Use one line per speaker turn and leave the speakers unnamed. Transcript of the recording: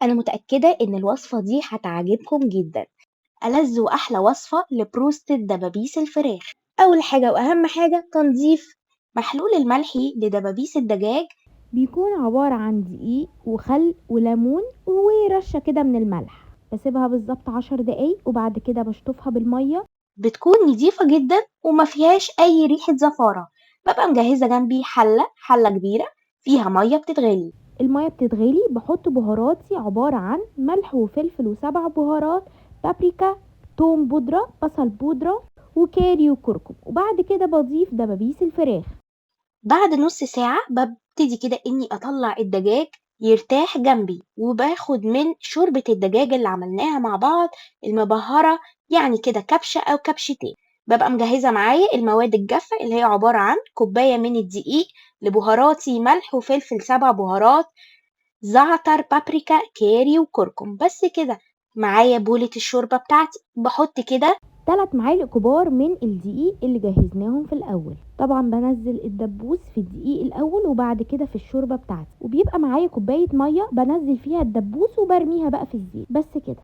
أنا متأكدة إن الوصفة دي هتعجبكم جدا. ألذ وأحلى وصفة لبروستة دبابيس الفراخ. أول حاجة وأهم حاجة تنظيف محلول الملحي لدبابيس الدجاج.
بيكون عبارة عن دقيق وخل وليمون ورشة كده من الملح. بسيبها بالظبط 10 دقايق وبعد كده بشطفها بالمية.
بتكون نضيفة جدا وما فيهاش أي ريحة زفارة. ببقى مجهزة جنبي حلة كبيرة فيها مية بتتغلي.
المية بتتغلي بحط بهاراتي عبارة عن ملح وفلفل و7 بهارات، بابريكا، توم بودرة، بصل بودرة، وكاري وكركم، وبعد كده بضيف دبابيس الفراخ.
بعد نص ساعة ببتدي كده إني أطلع الدجاج يرتاح جنبي، وباخد من شوربة الدجاج اللي عملناها مع بعض المبهرة، يعني كده كبشة أو كبشتين. ببقى مجهزة معايا المواد الجافة اللي هي عبارة عن كوباية من الدقيق لبهاراتي ملح وفلفل 7 بهارات، زعتر بابريكا كاري وكركم، بس كده. معايا بولة الشوربة بتاعتي بحط كده
3 معالق كبار من الدقيق اللي جهزناهم في الاول. طبعا بنزل الدبوس في الدقيق الاول وبعد كده في الشوربه بتاعتي، وبيبقى معايا كوبايه ميه بنزل فيها الدبوس وبرميها بقى في الزيت، بس كده.